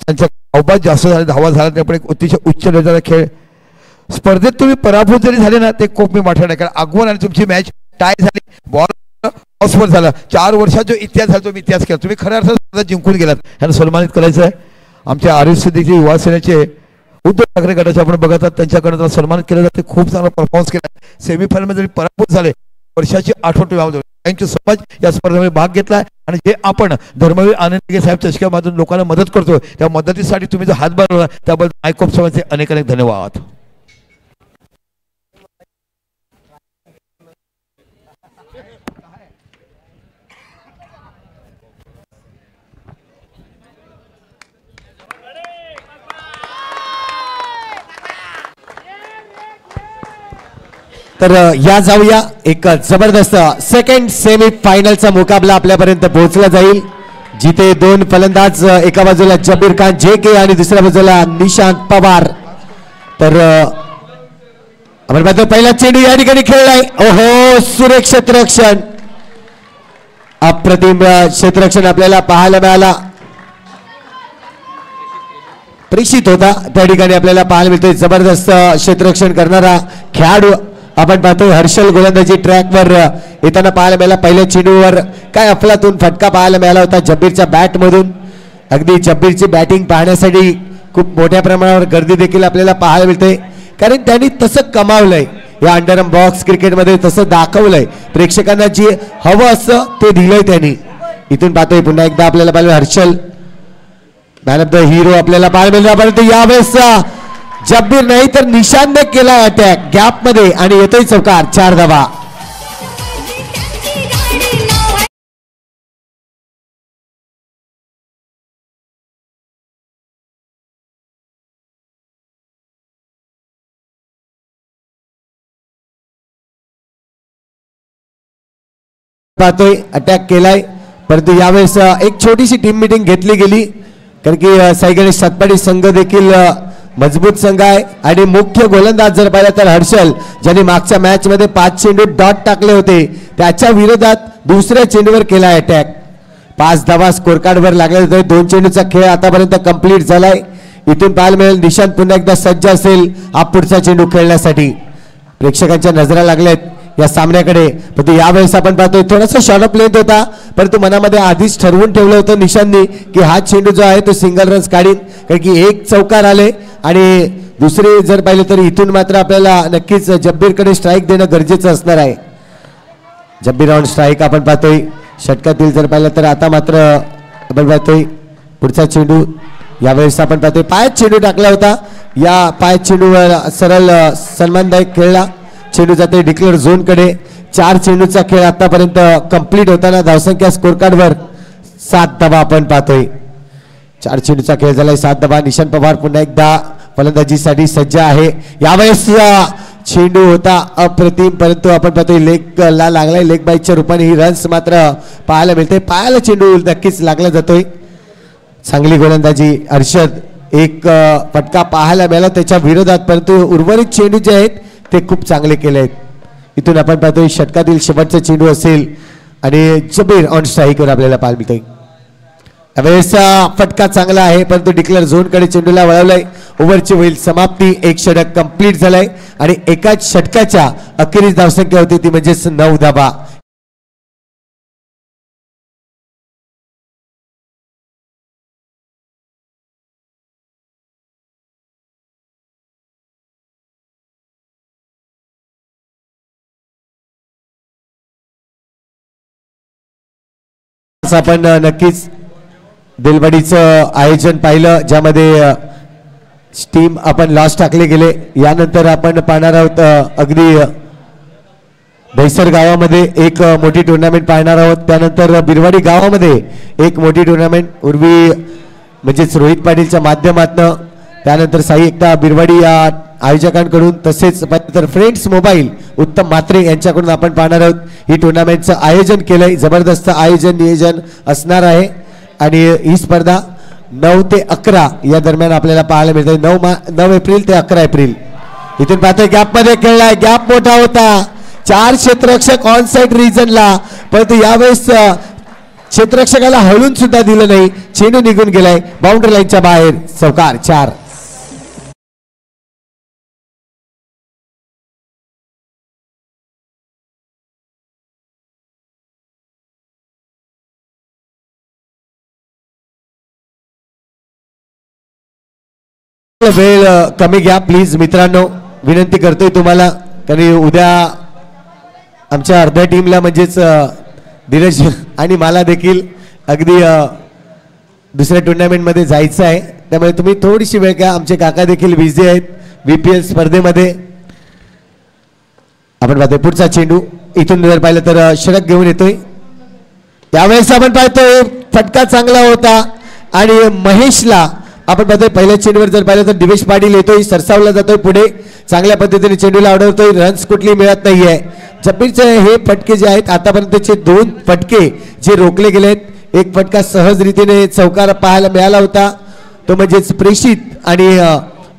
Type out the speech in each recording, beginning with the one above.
त्यांचा अवबाद जास्त झाला, धावा झाला, त्यामुळे एक अतिशय उच्च दर्जाचा खेळ. स्पर्धेत तुम्ही पराभूत जरी झाले ना ते खूप मी मोठं नाही, कारण आगमन आणि तुमची मॅच टाय झाली, बॉल ऑफर झाला. 4 वर्षात जो इतिहास झाला तो मी इतिहास केला. तुम्ही खऱ्या अर्थात जिंकून गेलात, ह्यांना सन्मानित करायचं आहे. आमच्या आरएससी युवा सेनेचे उद्धव ठाकरे गटाचे आपण बघत आहात, त्यांच्याकडे त्याला सन्मानित केलं जाते. खूप चांगला परफॉर्मन्स केला. सेमीफायनलमध्ये जरी पराभूत झाले, वर्षाची आठवण व्हावं. Thank you so much. या स्पर्धेमध्ये भाग घेतलाय आणि जे आपण धर्मवीर आनंद साहेब चषकामधून लोकांना मदत करतो त्या मदतीसाठी तुम्ही जो हातभार लावला त्याबद्दल आयकॉप समाजाचे अनेक अनेक धन्यवाद. तर या जाऊया एक जबरदस्त सेकंड सेमी फायनलचा मुकाबला आपल्यापर्यंत पोहोचला जाईल, जिथे 2 फलंदाज, एका बाजूला जबीर खान JK आणि दुसऱ्या बाजूला निशांत पवार. तर आपण पाहतो पहिला चेंडू या ठिकाणी खेळलाय. ओहो, सुरेख क्षेत्ररक्षण, अप्रतिम क्षेत्ररक्षण आपल्याला पाहायला मिळाला. परीक्षित होता त्या ठिकाणी आपल्याला पाहायला मिळतोय. जबरदस्त क्षेत्ररक्षण करणारा खेळाडू आपण पाहतोय. हर्षल गोलंदाजी ट्रॅकवर येताना पाहायला मिळाला. पहिल्या चेंडूवर काय अफलातून फटका पाहायला मिळाला होता जब्बीरच्या बॅटमधून. अगदी जब्बीरची बॅटिंग पाहण्यासाठी खूप मोठ्या प्रमाणावर गर्दी देखील आपल्याला पाहायला मिळते, कारण त्यांनी तसं कमावलंय या अंडरआर्म बॉक्स क्रिकेटमध्ये, तसं दाखवलंय. प्रेक्षकांना जे हवं असं ते दिलंय त्यांनी. इथून पाहतोय पुन्हा एकदा आपल्याला पाहिलं Harshal man of the hero आपल्याला पाहायला मिळाला. परंतु यावेळेस जब्बीर नाही तर निशांतने केला अटॅक गॅप मध्ये आणि येतोय चौकार. 4 धावा. पाहतोय अटॅक केलाय, परंतु यावेळेस एक छोटीशी टीम मीटिंग घेतली गेली, कारण की साई गणेश सातपाडी संघ देखील मजबूत संघ आहे. आणि मुख्य गोलंदाज जर पाहिला तर हर्षल, ज्यांनी मागच्या मॅच मध्ये 5 चेंडू डॉट टाकले होते, त्याच्या विरोधात दुसऱ्या चेंडूवर केला अटॅक. 5 धावा स्कोर कार्डवर लागले होते. 2 चेंडूचा खेळ आतापर्यंत कंप्लीट झालाय. इथून पाहायला मिळेल निशांत पुन्हा एकदा सज्ज असेल हा पुढचा चेंडू खेळण्यासाठी. प्रेक्षकांच्या नजरा लागल्यात या सामन्याकडे, परंतु यावेळेस आपण पाहतोय थोडासा शॉर्ट ऑफ लेंथ होता, परंतु मनामध्ये आधीच ठरवून ठेवलं होतं निशांतनी की हा चेंडू जो आहे तो सिंगल रन्स काढीन, कारण की 1 चौकार आले. आणि दुसरे जर पाहिलं तर इथून मात्र आपल्याला नक्कीच जब्बीरकडे स्ट्राईक देणं गरजेचं असणार आहे. जब्बीर ऑन स्ट्राईक आपण पाहतोय षटकातील. जर पाहिलं तर आता मात्र आपण पाहतोय पुढचा चेंडू. यावेळेस आपण पाहतोय पायात चेंडू टाकला होता, या पायात चेंडूवर सरळ सन्मानदायक खेळला. चेंडू जाते डिक्लेअर झोन कडे. 4 चेंडूचा खेळ आतापर्यंत कंप्लीट होताना धावसंख्या स्कोर कार्डवर 7 धावा आपण पाहतोय. 4 चेंडूचा खेळ झालाय, 7 धावा. निशांत पवार पुन्हा एकदा फलंदाजीसाठी सज्ज आहे. यावेळेस चेंडू होता अप्रतिम, परंतु आपण पाहतोय लेगला लागलाय. लेग बाईकच्या रूपाने ही रन्स मात्र पाहायला मिळते. पायाला चेंडू नक्कीच लागला जातोय. चांगली गोलंदाजी हर्षद. एक फटका पाहायला मिळाला त्याच्या विरोधात, परंतु उर्वरित चेंडू जे आहेत ते खूप चांगले केले आहेत. इथून आपण पाहतोय षटकातील शेवटचा चेंडू असेल आणि जबीर ऑन स्ट्राईकवर आपल्याला पाहायला मिळतोय. यावेळेसचा फटका चांगला आहे, परंतु डिक्लेअर झोन कडे चेंडूला वळवलाय. ओव्हरची होईल समाप्ती. 1 षटक कंप्लीट झालाय आणि एकाच षटकाच्या अखेरीस धावसंख्या होती ती म्हणजेच 9 धावा. आपण नक्कीच दिलबडीचं आयोजन पाहिलं, ज्यामध्ये टीम आपण लॉस टाकले गेले. यानंतर आपण पाहणार आहोत अगदी दहिसर गावामध्ये एक मोठी टुर्नामेंट पाहणार आहोत. त्यानंतर बिरवाडी गावामध्ये एक मोठी टुर्नामेंट उर्वी म्हणजेच रोहित पाटीलच्या माध्यमातून, त्यानंतर साई एकता बिरवाडी या आयोजकांकडून, तसेच तर फ्रेंड्स मोबाईल उत्तम मात्रे यांच्याकडून आपण पाहणार आहोत. ही टुर्नामेंटचं आयोजन केलंय. जबरदस्त आयोजन नियोजन असणार आहे आणि ही स्पर्धा 9 ते 11 या दरम्यान आपल्याला पाहायला मिळते. 9 एप्रिल ते 11 एप्रिल. इथून पाहतोय गॅप मध्ये खेळलाय. गॅप मोठा होता. 4 क्षेत्ररक्षक ऑन साइड रिजनला, परंतु यावेळेस क्षेत्ररक्षकाला हलून सुद्धा दिलं नाही, चेंडू निघून गेलाय बाउंड्री लाईनच्या बाहेर. चौकार 4. वेळ कमी घ्या प्लीज मित्रांनो, विनंती करतोय तुम्हाला, कारण उद्या आमच्या अर्ध्या टीमला म्हणजेच धीरज आणि मला देखील अगदी दुसऱ्या टुर्नामेंटमध्ये जायचं आहे. त्यामुळे तुम्ही थोडीशी वेळ घ्या. आमचे काका देखील बिझी आहेत VPL स्पर्धेमध्ये. आपण पाहतोय पुढचा चेंडू इथून जर पाहिलं तर षटक घेऊन येतोय. त्यावेळेस आपण पाहतोय फटका चांगला होता आणि महेशला आपण पाहतोय पहिल्या चेंडूवर जर पाहिलं तर दिवेश पाटील येतोय, सरसावला जातोय पुढे, चांगल्या पद्धतीने चेंडूला अडवतोय, रन्स कुठली मिळत नाहीये. जब्बीरचे हे फटके जे आहेत आतापर्यंतचे 2 फटके जे रोखले गेलेत, एक फटका सहज रीतीने चौकार पाहायला मिळाला होता, तो म्हणजेच प्रेषित आणि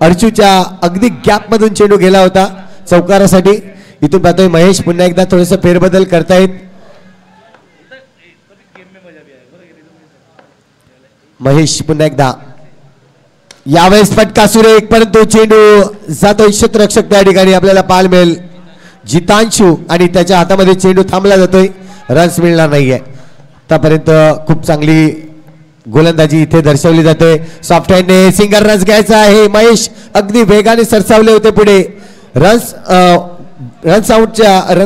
अर्चूच्या अगदी गॅप मधून चेंडू गेला होता चौकारासाठी. इथून पाहतोय महेश पुन्हा एकदा थोडस फेरबदल करतायत. महेश पुन्हा एकदा, यावेळेस फटका सुरेख परंतु चेंडू जातोय क्षेत्ररक्षक त्या ठिकाणी आपल्याला पाहायला मिळेल जितांशू आणि त्याच्या हातामध्ये चेंडू थांबला जातोय, रन्स मिळणार नाहीये. आतापर्यंत खूप चांगली गोलंदाजी इथे दर्शवली जाते. सॉफ्ट हँडने सिंगल रन्स घ्यायचा आहे. महेश अगदी वेगाने सरसावले होते पुढे. रन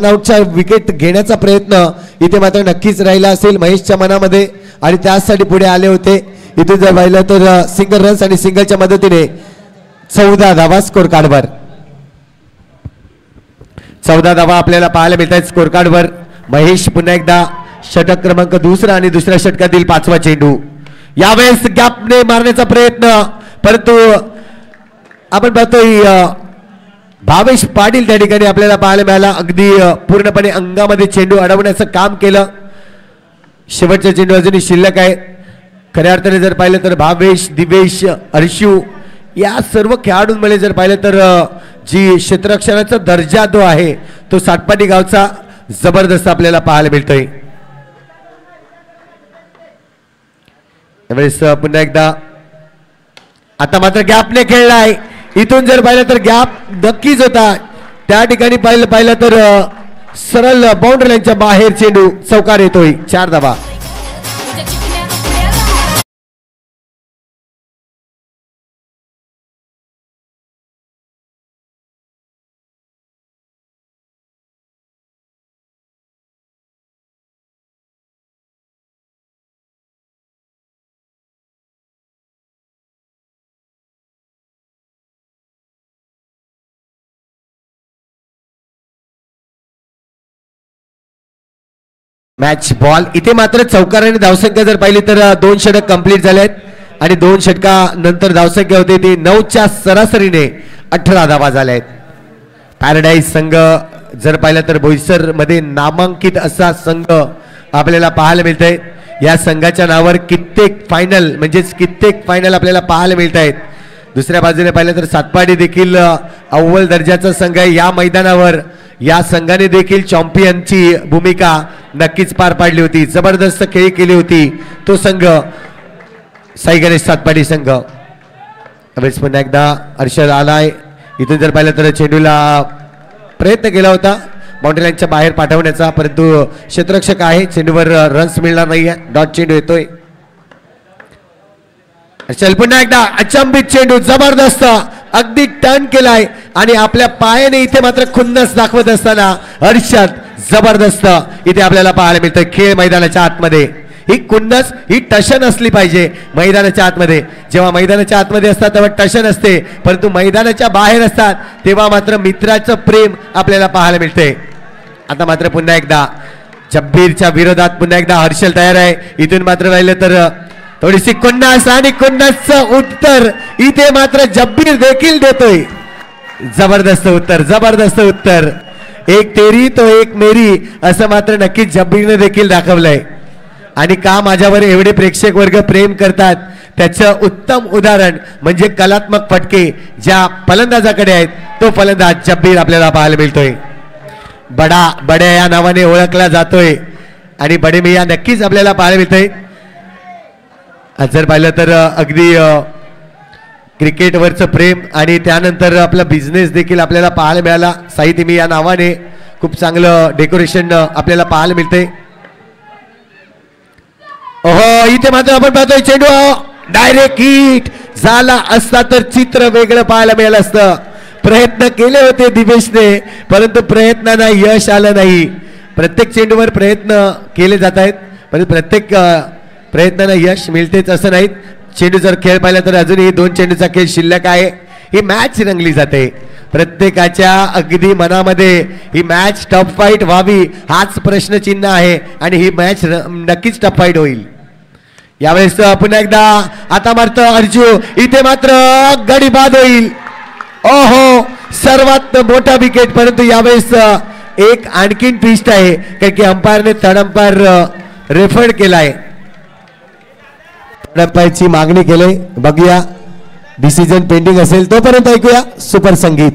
आउटच्या विकेट घेण्याचा प्रयत्न इथे मात्र नक्कीच राहिला असेल महेशच्या मनामध्ये आणि त्यासाठी पुढे आले होते. इथे जर पाहिलं तर सिंगल रन्स आणि सिंगलच्या मदतीने 14 धावा स्कोर कार्डवर. 14 धावा आपल्याला पाहायला मिळतात स्कोर कार्डवर. महेश पुन्हा एकदा षटक क्रमांक 2 आणि दुसऱ्या षटकातील 5वा चेंडू. यावेळेस गॅपने मारण्याचा प्रयत्न, परंतु आपण पाहतोय भावेश पाटील त्या ठिकाणी आपल्याला पाहायला मिळाला. अगदी पूर्णपणे अंगामध्ये चेंडू अडवण्याचं काम केलं. शेवटचा चेंडू अजूनही शिल्लक आहे. खऱ्या अर्थाने जर पाहिलं तर भावेश, दिवेश, अर्शू या सर्व खेळाडूंमध्ये जर पाहिलं तर जी क्षेत्ररक्षणाचा दर्जा जो आहे तो सातपाटी गावचा जबरदस्त आपल्याला पाहायला मिळतोय. त्यावेळेस पुन्हा एकदा आता मात्र गॅपने खेळलाय. इथून जर पाहिलं तर गॅप नक्कीच होता. त्या ठिकाणी पाहिलं तर सरळ बाउंड्री लाईनच्या बाहेर चेंडू चौकार येतोय. 4 धावा. Match ball. इथे मात्र चौकाराने धावसंख्या जर पाहिली तर 2 षटक कंप्लीट झाले आहेत आणि 2 षटकानंतर धावसंख्या होते ती 9च्या सरासरीने 18 धावा झाल्या आहेत. पॅराडाईज संघ जर पाहिलं तर बोईसर मध्ये नामांकित असा संघ आपल्याला पाहायला मिळतंय. या संघाच्या नावावर कित्येक फायनल आपल्याला पाहायला मिळत आहेत. दुसऱ्या बाजूने पाहिलं तर सातपाडी देखील अव्वल दर्जाचा संघ आहे. या मैदानावर या संघाने देखील चॅम्पियनची भूमिका नक्कीच पार पाडली होती. जबरदस्त खेळ केली होती तो संघ साई गणेश सातपाडी संघ. पुन्हा एकदा हर्षद आलाय. इथून जर पाहिलं तर चेंडूला प्रयत्न केला होता बाउंड्री लाईनच्या बाहेर पाठवण्याचा, परंतु क्षेत्ररक्षक आहे, चेंडूवर रन्स मिळणार नाहीये. डॉट चेंडू येतोय. चल पुन्हा एकदा अचंबित चेंडू जबरदस्त अगदी टर्न केलाय आणि आपल्या पायाने इथे मात्र खुन्नस दाखवत असताना हर्षद जबरदस्त इथे आपल्याला पाहायला मिळतं. खेळ मैदानाच्या आतमध्ये ही खुन्नस ही टशन असली पाहिजे मैदानाच्या आतमध्ये. जेव्हा मैदानाच्या आतमध्ये असतात तेव्हा टशन असते, परंतु मैदानाच्या बाहेर असतात तेव्हा मात्र मित्राचं प्रेम आपल्याला पाहायला मिळते. आता मात्र पुन्हा एकदा जब्बीरच्या विरोधात पुन्हा एकदा हर्षल तयार आहे. इथून मात्र राहिलं तर थोडीशी खुन्नस आणि खुन्नसचं उत्तर इथे मात्र जब्बीर देखील देतोय. जबरदस्त उत्तर. एक तेरी तो एक मेरी असं मात्र नक्कीच जब्बीरने देखील दाखवलंय. आणि का माझ्यावर एवढे प्रेक्षक वर्ग प्रेम करतात त्याचं उत्तम उदाहरण म्हणजे कलात्मक फटके ज्या फलंदाजाकडे आहेत तो फलंदाज जब्बीर आपल्याला पाहायला मिळतोय. बड्या या नावाने ओळखला जातोय आणि बडे मिया नक्कीच आपल्याला पाहायला मिळतंय. जर पाहिलं तर अगदी क्रिकेटवरचं प्रेम आणि त्यानंतर आपला बिझनेस देखील आपल्याला पाहायला मिळाला. साई तिमी या नावाने खूप चांगलं डेकोरेशन आपल्याला पाहायला मिळते. ओहो, इथे मात्र आपण पाहतोय चेंडू डायरेक्ट हिट झाला असता तर चित्र वेगळं पाहायला मिळालं असतं. प्रयत्न केले होते दिवेशने, परंतु प्रयत्नांना यश आलं नाही. प्रत्येक चेंडूवर प्रयत्न केले जात आहेत, परंतु प्रत्येक प्रयत्नांना यश मिळतेच असं नाहीत. चेंडू जर खेळ पाहिला तर अजूनही 2 चेंडूचा खेळ शिल्लक आहे. ही मॅच रंगली जाते. प्रत्येकाच्या अगदी मनामध्ये ही मॅच टफ फाईट व्हावी हाच प्रश्नचिन्ह आहे आणि ही मॅच नक्कीच टफ फाईट होईल. यावेळेस पुन्हा एकदा आता मारतो अर्जू, इथे मात्र गडी बाद होईल. ओहो, सर्वात मोठा विकेट. परंतु यावेळेस एक आणखीन ट्विस्ट आहे, कारण की अंपायरने थर्ड अंपायर रेफर्ड केलाय. थर्ड अंपायरची मागणी केली. बघूया डिसिजन पेंडिंग असेल तोपर्यंत ऐकूया सुपर संगीत.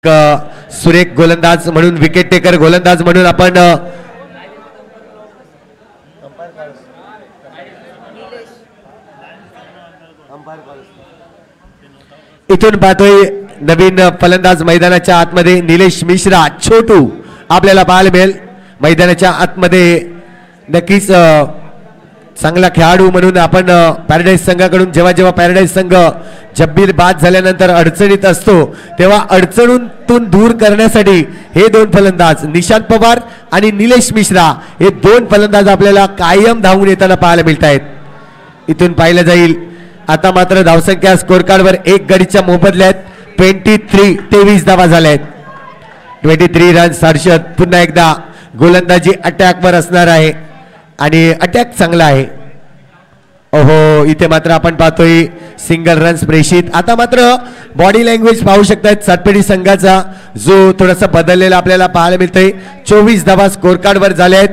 सुरेख गोलंदाज म्हणून, विकेट टेकर गोलंदाज म्हणून आपण इथून पाहतोय नवीन फलंदाज मैदानाच्या आतमध्ये निलेश मिश्रा छोटू आपल्याला पाहायला मिळेल. मैदानाच्या आतमध्ये नक्कीच चांगला खेळाडू म्हणून आपण पॅराडाईज संघाकडून जेव्हा पॅराडाईज संघ जब्बीर बाद झाल्यानंतर अडचणीत असतो तेव्हा अडचणीतून दूर करण्यासाठी हे दोन फलंदाज निशांत पवार आणि निलेश मिश्रा हे दोन फलंदाज आपल्याला कायम धावून येताना पाहायला मिळत आहेत. इथून पाहिलं जाईल आता मात्र धावसंख्या स्कोर कार्डवर एक गडीच्या मोबदल्यात 23 धावा झाल्या आहेत. 23 रन्स. हर्षद पुन्हा एकदा गोलंदाजी अटॅकवर असणार आहे आणि अटॅक चांगला आहे. ओहो, इथे मात्र आपण पाहतोय सिंगल रन्स प्रेषित. आता मात्र बॉडी लँग्वेज पाहू शकतात सातपेढी संघाचा जो थोडासा बदललेला आपल्याला पाहायला मिळतोय. 24 धावा स्कोर कार्डवर झाल्या आहेत.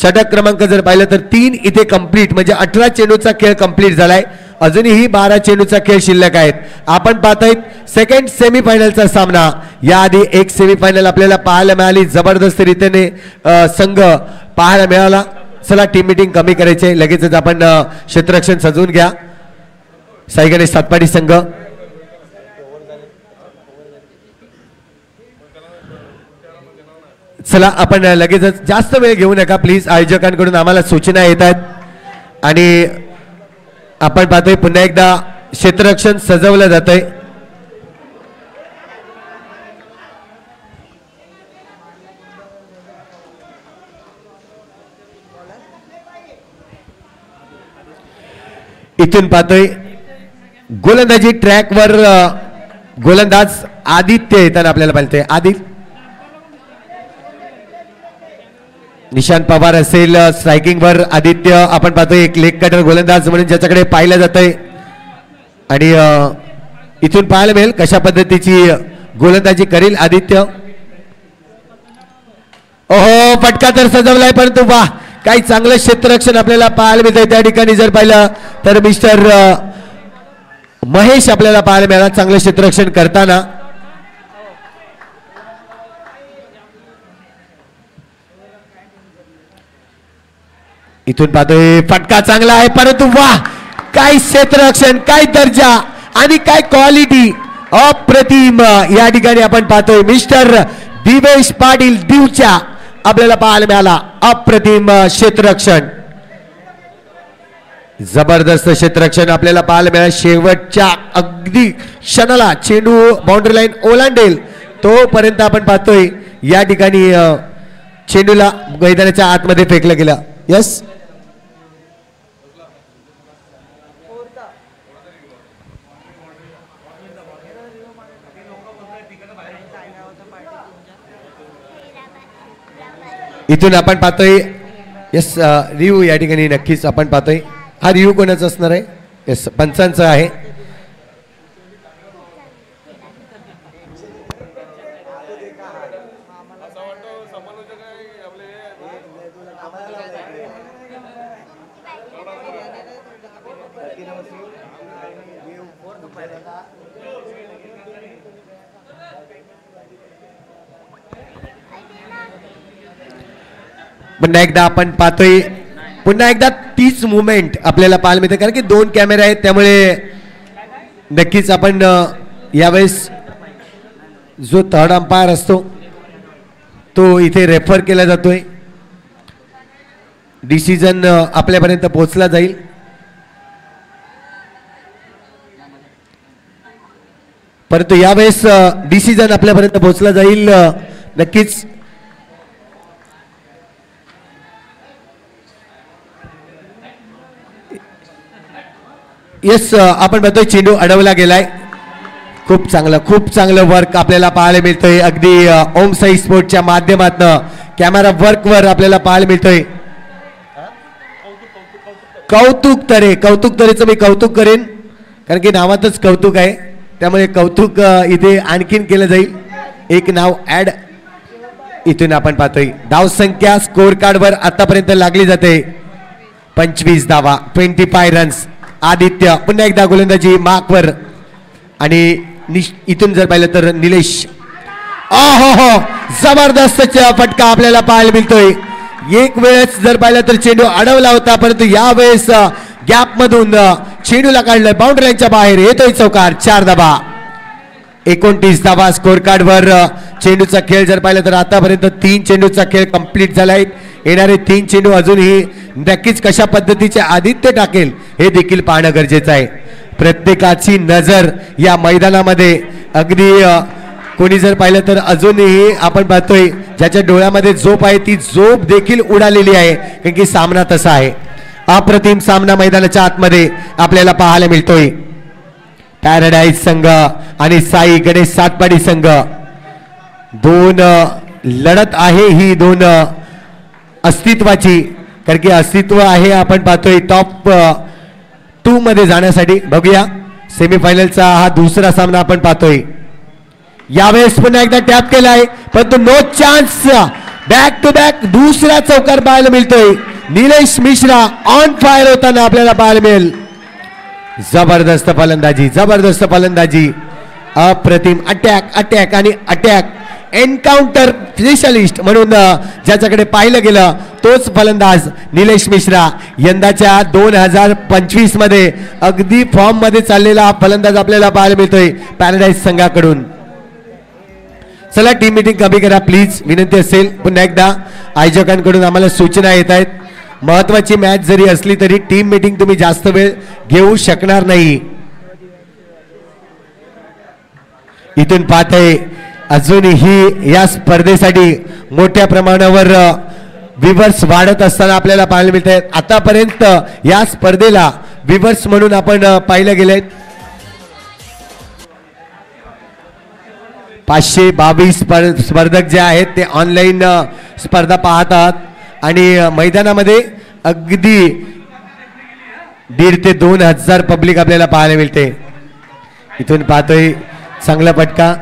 षटक क्रमांक जर पाहिलं तर 3 इथे कंप्लीट, म्हणजे 18 चेंडूचा खेळ कंप्लीट झालाय. अजूनही 12 चेंडूचा खेळ शिल्लक आहेत. आपण पाहतोय सेकंड सेमीफायनलचा सामना. याआधी एक सेमीफायनल आपल्याला पाहायला मिळाली, जबरदस्त रीतीने संघ पाहायला मिळाला. चला टीम मीटिंग कमी करायचे, लगेचच आपण क्षेत्ररक्षण सजवून घ्या. साई गणेश सातपाडी संघ चला आपण लगेचच, जास्त वेळ घेऊ नका प्लीज. आयोजकांकडून आम्हाला सूचना येत आहेत आणि आपण पाहतोय पुन्हा एकदा क्षेत्ररक्षण सजवलं जातंय. इथून पाहतोय गोलंदाजी ट्रॅकवर गोलंदाज आदित्य येताना आपल्याला पाहिजे. आदित्य निशांत पवार असेल स्ट्रायकिंग वर. आदित्य आपण पाहतोय एक लेग कटर गोलंदाज म्हणून ज्याच्याकडे पाहिलं जातंय आणि इथून पाहायला मिळेल कशा पद्धतीची गोलंदाजी करेल आदित्य. ओहो, फटका तर सजवलाय परंतु वाह, काही चांगलं क्षेत्ररक्षण आपल्याला पाहायला मिळतंय. त्या ठिकाणी जर पाहिलं तर मिस्टर महेश आपल्याला पाहायला मिळाला चांगलं क्षेत्ररक्षण करताना. इथून पाहतोय फटका चांगला आहे परंतु वाह, काय क्षेत्ररक्षण, काय दर्जा आणि काय क्वालिटी अप्रतिम. या ठिकाणी आपण पाहतोय मिस्टर दिवेश पाटील दिवच्या आपल्याला पाहायला मिळाला अप्रतिम क्षेत्ररक्षण. जबरदस्त क्षेत्ररक्षण आपल्याला पाहायला मिळालं. शेवटच्या अगदी क्षणाला चेंडू बाउंड्री लाईन ओलांडेल तोपर्यंत आपण पाहतोय या ठिकाणी चेंडूला मैदानाच्या आतमध्ये फेकलं गेलं. यस, इथून आपण पाहतोय यस रिव्ह्यू या ठिकाणी नक्कीच आपण पाहतोय. हा रिव्ह्यू कोणाचा असणार आहे? यस, पंचांचा आहे. पुन्हा एकदा आपण पाहतोय पुन्हा एकदा तीच मुवमेंट आपल्याला पाहायला मिळते कारण की 2 कॅमेरे आहेत त्यामुळे नक्कीच आपण यावेळेस जो थर्ड अंपायर असतो तो इथे रेफर केला जातोय. डिसिजन आपल्यापर्यंत पोहोचला जाईल. परंतु यावेळेस डिसिजन आपल्यापर्यंत पोहोचला जाईल नक्कीच. येस, आपण बघतोय चेंडू अडवला गेलाय. खूप चांगलं वर्क आपल्याला पाहायला मिळतंय. अगदी ओम साई स्पोर्टच्या माध्यमातून कॅमेरा वर्कवर आपल्याला पाहायला मिळतोय. कौतुक तरेचं मी कौतुक करेन कारण की नावातच कौतुक आहे त्यामुळे कौतुक इथे आणखीन केलं जाईल. एक नाव ऍड. इथून आपण पाहतोय धावसंख्या स्कोर कार्डवर आतापर्यंत लागली जाते 25 धावा, 25 रन्स. आदित्य पुन्हा एकदा गोलंदाजी मार्कवर आणि इथून जर पाहिलं तर निलेश हो जबरदस्त फटका आपल्याला पाहायला मिळतोय. एक वेळेस जर पाहिलं तर चेंडू अडवला होता, परंतु यावेळेस गॅप मधून चेंडूला काढलं, बाउंड्री लाईनच्या बाहेर येतोय चौकार. 4 धावा, 29 धावा स्कोर कार्ड वर. चेंडूचा खेळ जर पाहिलं तर आतापर्यंत 3 चेंडूचा खेळ कंप्लीट झालाय. येणारे 3 चेंडू अजूनही नक्कीच कशा पद्धतीचे आदित्य टाकेल हे देखील पाहणं गरजेचं आहे. प्रत्येकाची नजर या मैदानामध्ये अगदी कोणी जर पाहिलं तर अजूनही आपण पाहतोय ज्याच्या डोळ्यामध्ये झोप आहे ती झोप देखील उडालेली आहे, कारण की सामना तसा आहे. अप्रतिम सामना मैदानाच्या आतमध्ये आपल्याला पाहायला मिळतोय. पॅराडाईज संघ आणि साई गणेश सातपाडी संघ, 2 लढत आहे ही 2 अस्तित्वाची, कारण की अस्तित्व आहे आपण पाहतोय टॉप 2 मध्ये जाण्यासाठी. बघूया सेमीफायनलचा हा दुसरा सामना आपण पाहतोय. यावेळेस पुन्हा एकदा टॅप केलाय, परंतु no chance. Back to back दुसरा चौकार पाहायला मिळतोय. निलेश मिश्रा ऑन फायर होताना आपल्याला पाहायला मिळेल. जबरदस्त फलंदाजी, जबरदस्त फलंदाजी, अप्रतिम. अटॅक अटॅक आणि अटॅक. एन्काउंटर स्पेशलिस्ट म्हणून ज्याच्याकडे पाहिलं गेलं तोच फलंदाज निलेश मिश्रा. यंदाच्या 2025 मध्ये अगदी फॉर्म मध्ये चाललेला हा फलंदाज आपल्याला पाहायला मिळतोय पॅराडाईज संघाकडून. चला टीम मीटिंग कमी करा प्लीज, विनंती असेल. पुन्हा एकदा आयोजकांकडून आम्हाला सूचना येत आहेत. महत्वाची मॅच जरी असली तरी टीम मीटिंग तुम्ही जास्त वेळ घेऊ शकणार नाही. इथून पाहताय अजूनही या स्पर्धेसाठी मोठ्या प्रमाणावर व्ह्यूअर्स वाढत असताना आपल्याला पाहायला मिळत आहेत. आतापर्यंत या स्पर्धेला व्ह्यूअर्स म्हणून आपण पाहिलं गेले 522 स्पर्धक जे आहेत ते ऑनलाईन स्पर्धा पाहतात आणि मैदानामध्ये अगदी 1,500 ते 2,000 पब्लिक आपल्याला पाहायला मिळते. इथून पाहतोय चांगला फटका.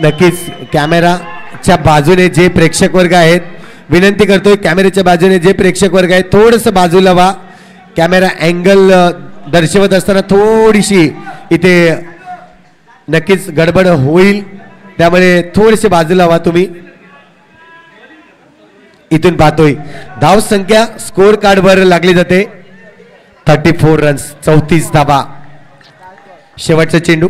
नक्कीच कॅमेराच्या बाजूने जे प्रेक्षक वर्ग आहेत, विनंती करतोय कॅमेऱ्याच्या बाजूने जे प्रेक्षक वर्ग आहेत थोडंसं बाजूला व्हा. कॅमेरा अँगल दर्शवत असताना थोडीशी इथे नक्कीच गडबड होईल, त्यामुळे थोडेसे बाजूला व्हा तुम्ही. इथून पाहतोय धाव संख्या स्कोर कार्ड वर लागली जाते 34 रन्स, 34 धावा. शेवटचा चेंडू.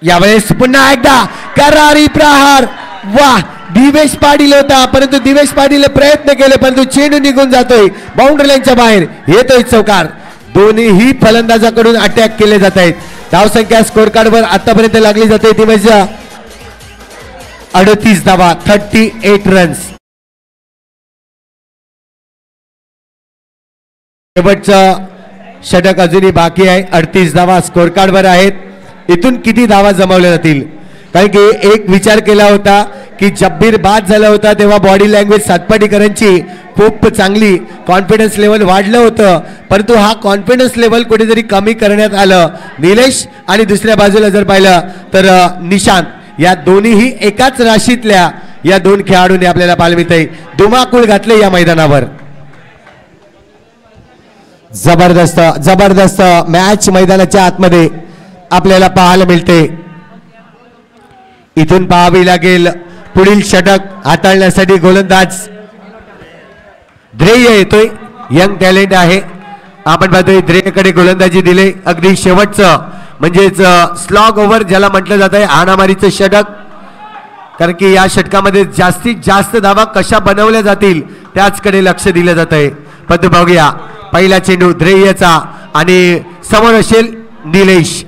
यावेळेस पुन्हा एकदा करारी प्रहार. वाह, दिवेश पाटील होता, परंतु दिवेश पाटील प्रयत्न केले परंतु चेंडू निघून जातोय, बाउंड्री लाईनच्या बाहेर येतोय चौकार. दोन्ही फलंदाजाकडून अटॅक केले जात आहेत. धाव संख्या स्कोर कार्ड वर आतापर्यंत लागली जाते ती म्हणजे 38 धावा, 38 रन्स. शेवटचं षटक अजूनही बाकी आहे. 38 धावा स्कोर कार्ड वर आहेत. इथून किती धावा जमवल्या जातील, कारण की एक विचार केला होता की जब्बीर बाद झाला होता तेव्हा बॉडी लँग्वेज सातपाटीकरांची खूप चांगली, कॉन्फिडन्स लेवल वाढलं होतं, परंतु हा कॉन्फिडन्स लेवल कुठेतरी कमी करण्यात आलं. निलेश आणि दुसऱ्या बाजूला जर पाहिलं तर निशांत, या दोन्हीही एकाच राशीतल्या या 2 खेळाडूंनी आपल्याला पाहायला मिळतंय धुमाकूळ घातले या मैदानावर. जबरदस्त जबरदस्त मॅच मैदानाच्या आतमध्ये आपल्याला पाहायला मिळते. इथून पाहावी लागेल पुढील षटक हाताळण्यासाठी गोलंदाज ध्येय येतोय. यंग टॅलेंट आहे, आपण पाहतोय ध्येयकडे गोलंदाजी दिले. अगदी शेवटचं म्हणजेच स्लॉग ओव्हर ज्याला म्हटलं जात आहे, हाणामारीचं षटक, कारण की या षटकामध्ये जास्तीत जास्त धावा कशा बनवल्या जातील त्याचकडे लक्ष दिलं जात आहे. पण बघूया पहिला चेंडू ध्येयचा आणि समोर असेल निलेश.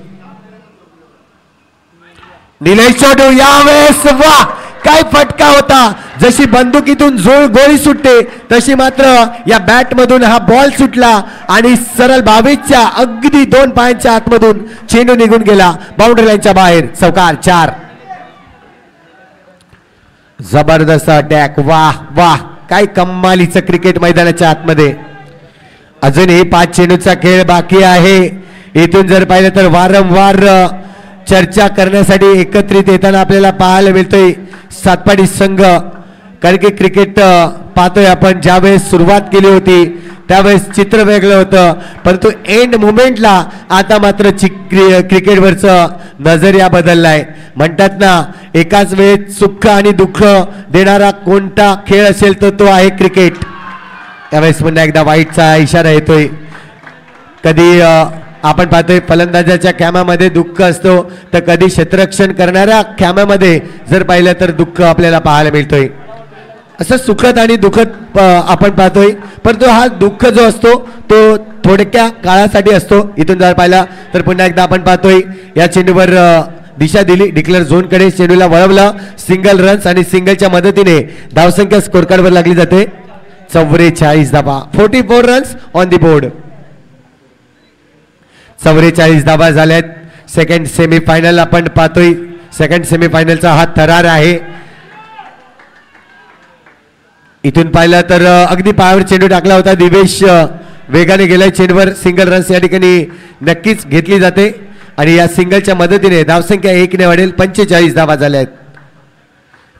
निलेश चेंडू यावेळेस, वा काय फटका होता. जशी बंदुकीतून गोळी सुटते तशी मात्र या बॅट मधून हा बॉल सुटला आणि सरळ 22च्या अगदी 2 पायांच्या आतमधून चेंडू निघून गेला बाउंड्री लाईनच्या बाहेर. चौकार 4. जबरदस्त अटॅक. वाह वाह, काय कमालीचं क्रिकेट मैदानाच्या आतमध्ये. अजूनही 5 चेंडूचा खेळ बाकी आहे. इथून जर पाहिलं तर वारंवार चर्चा करण्यासाठी एकत्रित येताना आपल्याला पाहायला मिळतोय सातपाडी संघ, कारण की क्रिकेट पाहतोय आपण ज्यावेळेस सुरुवात केली होती त्यावेळेस चित्र वेगळं होतं, परंतु एंड मोमेंटला आता मात्र क्रिकेटवरचं नजरिया बदललाय. म्हणतात ना, एकाच वेळेत सुख आणि दुःख देणारा कोणता खेळ असेल तर तो आहे क्रिकेट. त्यावेळेस पुन्हा एकदा वाईटचा इशारा येतोय. कधी आपण पाहतोय फलंदाजाच्या कॅमामध्ये दुःख असतो, तर कधी क्षेत्ररक्षण करणाऱ्या कॅमामध्ये जर पाहिलं तर दुःख आपल्याला पाहायला मिळतोय. असं सुखद आणि दुःखद आपण पाहतोय, परंतु हा दुःख जो असतो तो थोडक्या काळासाठी असतो. इथून जर पाहिला तर पुन्हा एकदा आपण पाहतोय या चेंडूवर दिशा दिली, डिक्लेअर झोनकडे चेंडूला वळवलं, सिंगल रन्स आणि सिंगलच्या मदतीने धावसंख्या स्कोर कार्डवर लागली जाते. 44 धावा, 44 रन्स ऑन दी बोर्ड. 44 धावा झाल्यात. सेकंड सेमीफायनल आपण पाहतोय. सेकंड सेमीफायनलचा हा थरार आहे. इथून पाहिलं तर अगदी पायावर चेंडू टाकला होता. दिवेश वेगाने गेलाय चेंडूवर. सिंगल रन्स या ठिकाणी नक्कीच घेतली जाते आणि या सिंगलच्या मदतीने धावसंख्या 1 ने वाढेल. 45 धावा झाल्या आहेत.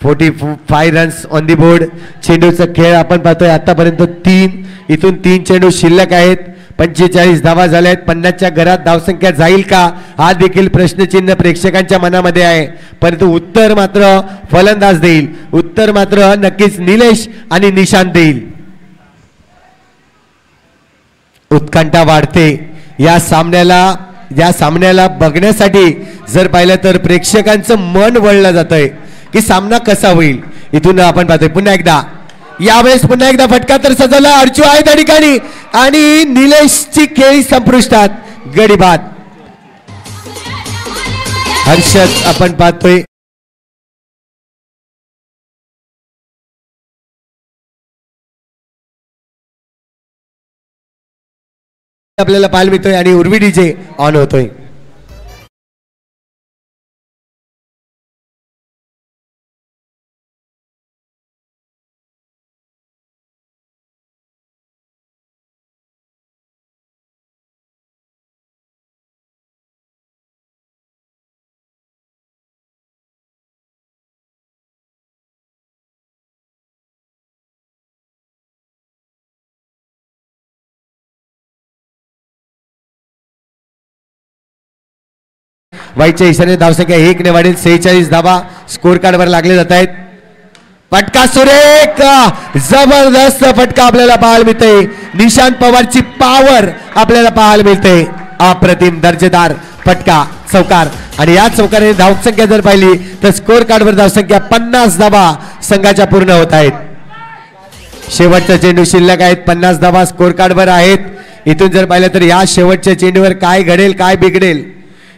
45 रन्स ऑन दी बोर्ड. चेंडूचा खेळ आपण पाहतोय आतापर्यंत 3, इथून 3 चेंडू शिल्लक आहेत. 45 धावा झाल्या आहेत. 50च्या घरात धावसंख्या जाईल का हा देखील प्रश्नचिन्ह प्रेक्षकांच्या मनामध्ये आहे, परंतु उत्तर मात्र फलंदाज देईल. उत्तर मात्र नक्कीच निलेश आणि निशांत देईल. उत्कंठा वाढते या सामन्याला बघण्यासाठी. जर पाहिलं तर प्रेक्षकांचं मन वळलं जातंय की सामना कसा होईल. इथून आपण पाहतोय पुन्हा एकदा, यावेळेस पुन्हा एकदा फटका तर सजवला. अर्जू आहे त्या ठिकाणी आणि निलेशची खेळी संपुष्टात. गडी बाद. हर्षद आपण पाहतोय आपल्याला पाहायला मिळतोय आणि उर्वी डीजे ऑन होतोय. वाईटच्या इशाने धावसंख्या 1 ने वाढेल. 46 धावा स्कोर कार्डवर लागले जात आहेत. फटका सुरेख, जबरदस्त फटका आपल्याला पाहायला मिळते. निशांत पवारची पॉवर आपल्याला पाहायला मिळते. अप्रतिम दर्जेदार फटका, चौकार आणि या चौकाराने धावसंख्या जर पाहिली तर स्कोर कार्डवर धावसंख्या 50 धावा संघाच्या पूर्ण होत आहेत. शेवटचा चेंडू शिल्लक आहेत. 50 धावा स्कोर कार्डवर आहेत. इथून जर पाहिलं तर या शेवटच्या चेंडूवर काय घडेल काय बिघडेल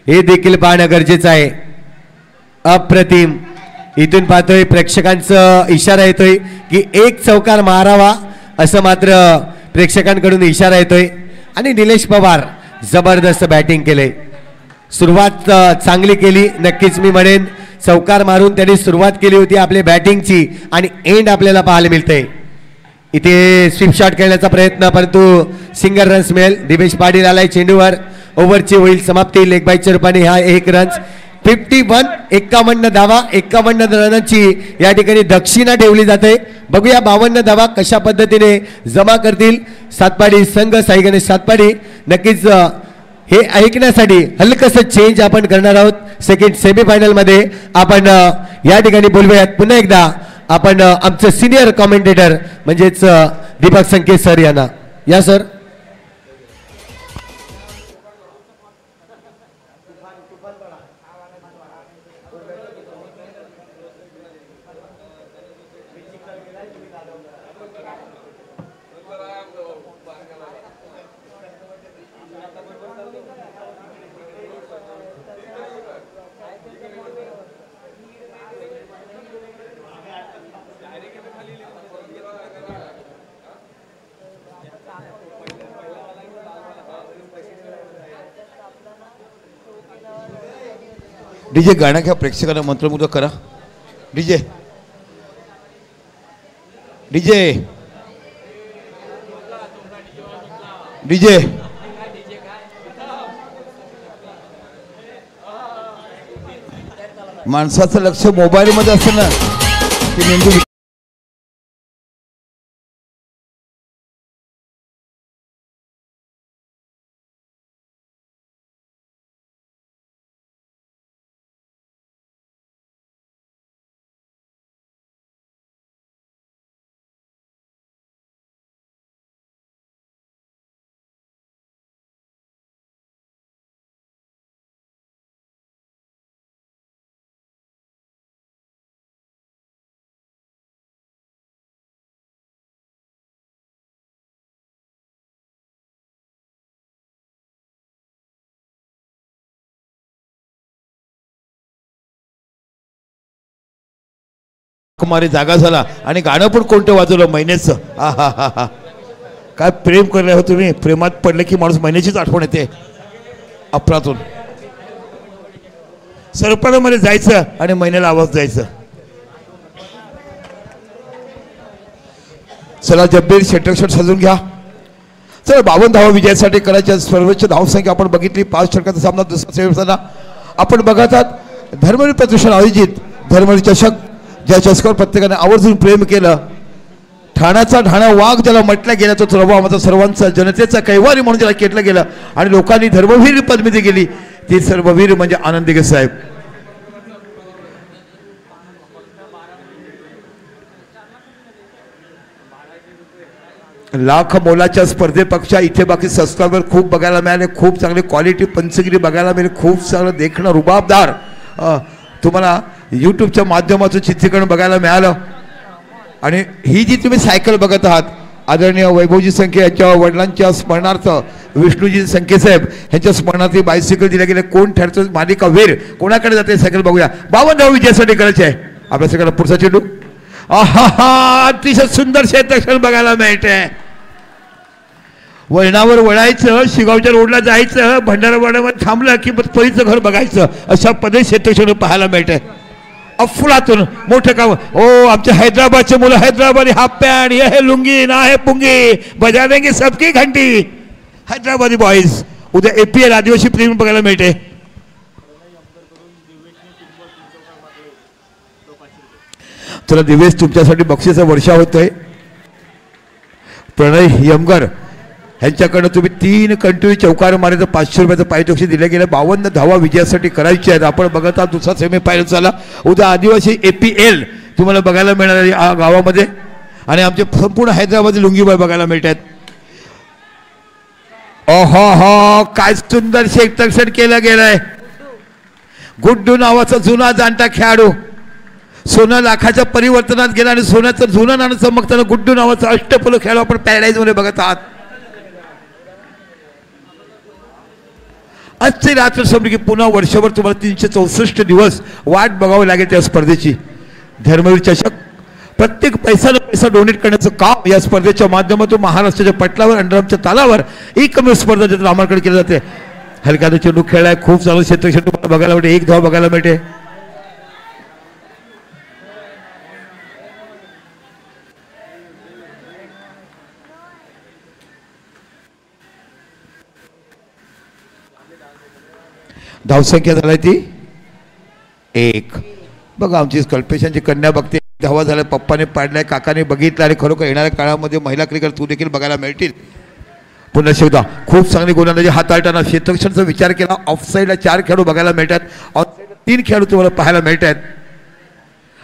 हे देखील पाहणं गरजेचं आहे. अप्रतिम. इथून पाहतोय प्रेक्षकांचा इशारा येतोय की एक चौकार मारावा, असं मात्र प्रेक्षकांकडून इशारा येतोय. आणि निलेश पवार जबरदस्त बॅटिंग केले. सुरुवात चांगली केली नक्कीच मी म्हणेन. चौकार मारून त्यांनी सुरुवात केली होती आपल्या बॅटिंगची आणि एंड आपल्याला पाहायला मिळते. इथे स्वीप शॉट खेळण्याचा प्रयत्न, परंतु सिंगल रन्स मिळेल. दिवेश पाटील आलाय चेंडूवर. ओव्हरची होईल समाप्ती लेग बायच्या रूपाने. हा 1 रन्स. 51 51 धावा 51 रनांची या ठिकाणी दक्षिणा ठेवली जाते. बघूया 52 धावा कशा पद्धतीने जमा करतील सातपाडी संघ. साई गणेश सातपाडी. नक्कीच हे ऐकण्यासाठी हलकसं चेंज आपण करणार आहोत सेकंड सेमीफायनल मध्ये. आपण या ठिकाणी बोलूयात पुन्हा एकदा आपण आमचं सिनियर कॉमेंटेटर म्हणजेच दीपक संकेत सर यांना. या सर. डीजे गाणं घ्या, प्रेक्षकांना मंत्रमुग्ध करा. डीजे डीजे डीजे माणसाचं लक्ष मोबाईल मध्ये असतं ना की मेंदू कुमारी जागा झाला आणि गाणं पण कोणतं वाजवलं महिन्याचं. हा हा हा हा काय प्रेम करले हो तुम्ही. प्रेमात पडले की माणूस महिन्याचीच आठवण येते. अफलातून सरपणामध्ये जायचं आणि महिन्याला आवाज द्यायचं. चला जब्बीर षटरक्षण सजून घ्या. चला 52 धावा विजयासाठी करायच्या. सर्वोच्च धावसंख्या आपण बघितली. 5 षटकाचा सामना दुसरा सेमीफायनल आपण बघत आहात. धर्मवीर प्रतिष्ठान आयोजित धर्मवीर चषक, ज्या चषकावर प्रत्येकाने आवर्जून प्रेम केलं. ठाण्याचा ढाणा वाघ ज्याला म्हटलं गेलं तो सर्वांचा सर्वांचा जनतेचा कैवारी म्हणून ज्याला केटलं गेलं आणि लोकांनी धर्मवीर पदवी दिली ती सर्ववीर म्हणजे आनंद दिघे साहेब. लाख मोलाच्या स्पर्धेपेक्षा इथे बाकी सबस्क्रायबर खूप बघायला मिळाले. खूप चांगली क्वालिटी पंचगिरी बघायला मिळाली. खूप चांगलं देखणं रुबाबदार तुम्हाला यूट्यूबच्या माध्यमातून चित्रीकरण बघायला मिळालं. आणि ही जी तुम्ही सायकल बघत आहात आदरणीय वैभवजी संख्ये यांच्या वडिलांच्या स्मरणार्थ विष्णूजी संख्ये साहेब यांच्या स्मरणार्थ ही बायसिकल दिल्या गेले. कोण ठरतं मालिका वीर कोणाकडे जाते सायकल बघूया. 52 धावा विजयासाठी करायचे आहे. आपल्या सगळ्याला पुढचा चेंडू. अतिशय सुंदर क्षेत्रक्षण बघायला मिळते. वळणावर वळायचं, शिगावच्या रोडला जायचं, भंडारवाड्यामध्ये थांबलं की परीचं घर बघायचं, अशा पद्धती क्षेत्रक्षण पाहायला मिळते. अफलातून मोठं काम. ओ आमच्या हैदराबादचे मुलं हैदराबादी हाफ पॅन्ट, ये है लुंगी ना है पुंगी, बजा देंगे सबकी घंटी. हैदराबादी बॉईज उद्या APL आदिवासी प्रेम बघायला मिळते. चला दिवेश तुमच्यासाठी बक्षीचा वर्षा होतोय. प्रणय यमगर ह्यांच्याकडनं तुम्ही 3 कंटिन्यू चौकार मारायचं 500 रुपयाचं पारितोषिक दिले गेले. 52 धावा विजयासाठी करायची आहेत. आपण बघत आहात दुसरा सेमीफायनल झाला. उद्या आदिवासी APL तुम्हाला बघायला मिळणार आहे गावामध्ये आणि आमचे संपूर्ण हैदराबादी लुंगीबाई बघायला मिळत आहेत. ओहो काय सुंदर क्षेत्रक्षण केलं गेलंय. गुड्डू नावाचा जुना जाणता खेळाडू सोनं लाखाच्या परिवर्तनात गेला आणि सोन्याचं जुनं नाणं चमकताना गुड्डू नावाचा अष्टपैलू खेळाडू आपण पॅराडाईज मध्ये बघत आहात. आजची रात्र समजा की पुन्हा वर्षभर तुम्हाला 364 दिवस वाट बघावं लागेल त्या स्पर्धेची. धर्मवीर चषक प्रत्येक पैसा न पैसा डोनेट करण्याचं काम या स्पर्धेच्या माध्यमातून महाराष्ट्राच्या पटलावर अंडरआर्मच्या तालावर एकमेव स्पर्धा ज्यातून आम्हाकडे केली जाते. हलक्याचा चेंडू खेळलाय. खूप चांगलं क्षेत्रक्षण तुम्हाला बघायला मिळते. 1 धाव बघायला मिळते. धावसंख्या झाली ती 1. बघा आमची कल्पेशांची कन्या बघते. धावा झाल्या. पप्पाने पाडलाय, काकाने बघितलं आणि खरोखर येणाऱ्या काळामध्ये महिला क्रिकेट तू देखील बघायला मिळतील. पुन्हा शेवदा खूप चांगली गोलंदाजी हाताळताना क्षेत्रक्षणचा विचार केला. ऑफसाईडला 4 खेळाडू बघायला मिळतात. ऑफसाईडला 3 खेळाडू तुम्हाला पाहायला मिळतात.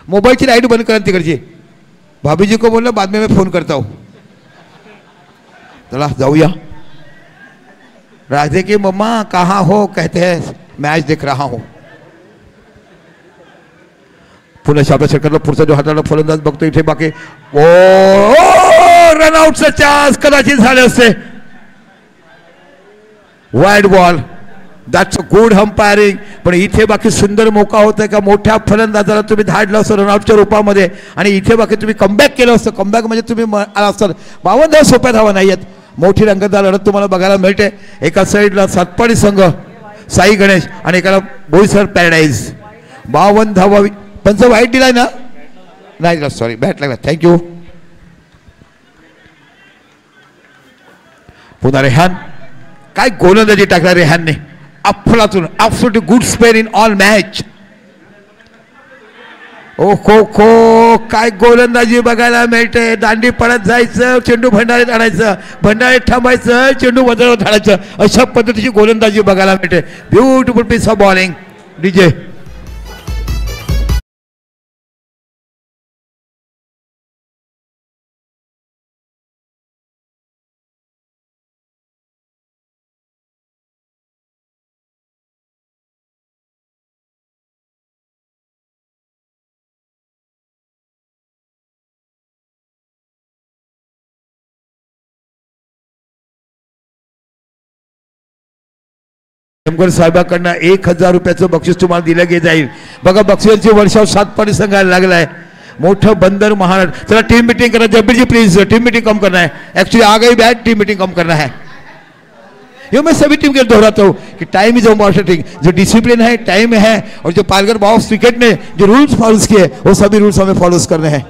मोबाईलची लाईट बंद करा तिकडची. भाभीजी को बोलला बाद में मैं फोन करता हूँ. चला जाऊया. राधे की मम्मा कहाँ हो, कहते हैं मैच देख रहा हूं. पुन्हा शाब्या सरकारला पुढचा जो हाताला फलंदाज बघतो इथे बाकी. ओ रनआउटचा चान्स कदाचित झाले असते. Wide ball. That's a good umpiring. पण इथे बाकी सुंदर मोका होतोय का मोठ्या फलंदाजाला तुम्ही धाडलं असतं रनआउटच्या रूपामध्ये आणि इथे बाकी तुम्ही कमबॅक केलं असतं. कमबॅक म्हणजे तुम्ही आला असतात. 52 धावा सोप्या धावा नाही आहेत. मोठी रंगतदार लढत तुम्हाला बघायला मिळते. एका साईडला सातपाडी संघ साई गणेश आणि एकाला बोईसर पॅराडाईज. 52 धावा. पंच वाईट दिलाय ना? नाही सॉरी बॅट लागला. थँक्यू. पुन्हा रेहान. काय गोलंदाजी टाकला रेहानने अफलातून. Absolutely good spell in all match. ओ खो खो काय गोलंदाजी बघायला मिळते. दांडी पडत जायचं, चेंडू भंडारीत आणायचं, भंडारीत थांबायचं, चेंडू वजनावर धाडायचं, अशा पद्धतीची गोलंदाजी बघायला मिळते. Beautiful piece of bowling. DJ Yamgar साहेबांकडनं 1000 रुपयाचं बक्षीस तुम्हाला दिलं गे जाईल. बघा बक्षिसांची वर्षाव सातपाडी संघाला लागलाय. मोठं बंदर महाराष्ट्र. चला टीम मीटिंग करा. जब्बीर जी प्लीज टीम मीटिंग कम करना है. एक्चुअली आ गई बैट, टीम मीटिंग कम करना है. ये मैं सभी टीम के दोहराता हूँ कि टाइम इज इम्पोर्टेंट थिंग. जो डिसिप्लिन है, टाइम है, और जो पालघर बॉक्स क्रिकेट ने जो रूल्स फॉलो किए वो सभी रूल्स हमें फॉलो करने हैं.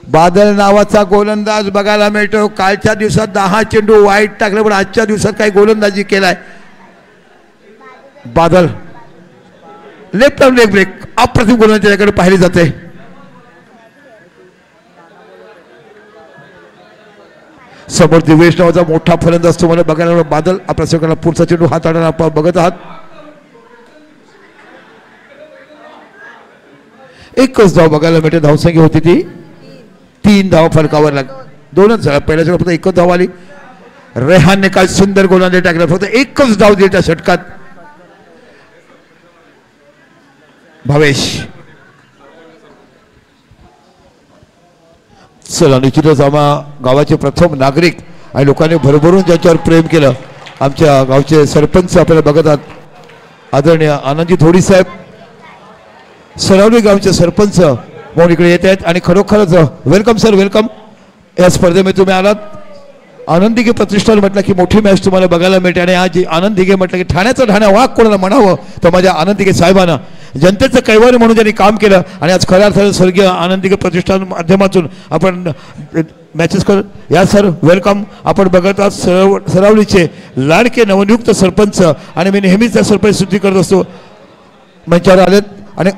बादल नावाचा गोलंदाज बघायला मिळतो. कालच्या दिवसात 10 चेंडू वाईट टाकले, पण आजच्या दिवसात काही गोलंदाजी केलाय Badal. Left arm leg break अप्रतिम गोलंदाजी त्याच्याकडे पाहिली जाते. समोर दिवेश नावाचा मोठा फलंदाज तुम्हाला बघायला. बादल आपल्या सगळ्यांना पुढचा चेंडू हाताळताना आपण बघत आहात. एकच धाव बघायला मिळते. धावसंख्या होती ती 3 धाव फरकावर लाग. 2च झाला. पहिल्या षटकात फक्त एकच धाव आली. रेहानने काय सुंदर गोलंदाजी टाकला. फक्त एकच धाव दिली त्या षटकात. भावेश चला निश्चितच आम्हा गावाचे प्रथम नागरिक आणि लोकांनी भरभरून ज्याच्यावर प्रेम केलं आमच्या गावचे सरपंच आपल्याला बघत आहात. आदरणीय आनंदजी थोडी साहेब सरावली गावचे सरपंच म्हणून इकडे येत आहेत आणि खरोखरच वेलकम सर, वेलकम. या स्पर्धेमध्ये तुम्ही आलात. आनंद दिघे प्रतिष्ठान म्हटलं की मोठी मॅच तुम्हाला बघायला मिळते आणि आज आनंद दिघे म्हटलं की ठाण्याचं ठाण्या वाघ कोणाला म्हणावं तर माझ्या आनंद दिघे साहेबांना जनतेचं कैवारी म्हणून त्यांनी काम केलं आणि आज खऱ्या अर्थानं स्वर्गीय आनंद दिघे प्रतिष्ठान माध्यमातून आपण मॅचेस कर. या सर वेलकम. आपण बघत आहात सरावलीचे लाडके नवनियुक्त सरपंच आणि मी नेहमीच त्या सरपंच स्तुती करत असतो. मंचावर आलेत आणि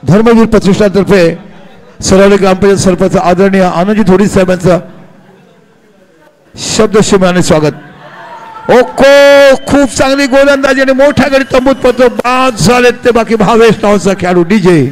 धर्मवीर प्रतिष्ठानतर्फे सरावली ग्रामपंचायत सरपंच आदरणीय आनंदजी थोडी साहेबांचा शब्दशिमाने स्वागत. ओको खूप चांगली गोलंदाजी आणि मोठ्या गडी तंबूत पडतो. बाद झालेत ते बाकी भावेश नावाचा खेळाडू डीजे.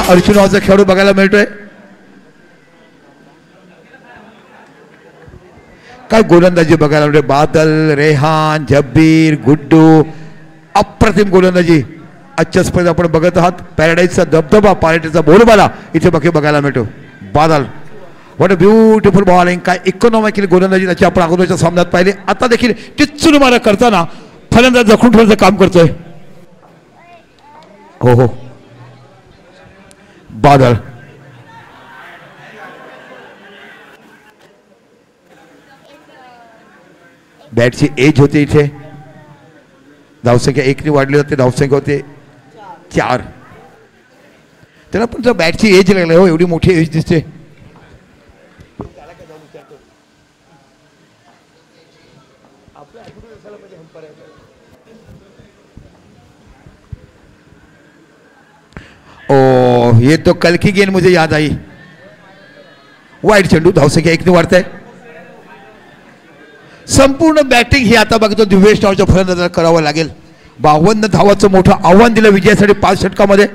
अर्जुन नावाचा खेळाडू बघायला मिळतोय. काय गोलंदाजी बघायला मिळते. बादल, रेहान, जब्बीर, गुड्डू अप्रतिम गोलंदाजी आजच्या स्पर्धेत आपण बघत आहात. पॅराडाईजचा धबधबा, पार्टीचा बोलबाला इथे बाकी बघायला मिळतो. Badal what a beautiful bowling. काय इकॉनॉमिकल गोलंदाजी त्याची आपण अगोदरच्या सामन्यात पाहिली. आता देखील टिच्चून मारा करताना फलंदाज जखून ठेवण्याचं काम करतोय. हो हो बादल बॅटची एज होते. इथे धावसंख्या 1ने वाढली जाते. धावसंख्या होते 4. त्याला पण जर बॅटची एज लागली हो एवढी मोठी एज दिसते. ओ ये तो कल की गेंद मुझे याद आई. वाईट चेंडू. धावसंख्या 1ने वाढते. संपूर्ण बॅटिंग ही आता बघतो दिवेश नावाच्या फलंदाजाला करावं लागेल. 52 धावाचं मोठं आव्हान दिलं विजयासाठी 5 षटकामध्ये.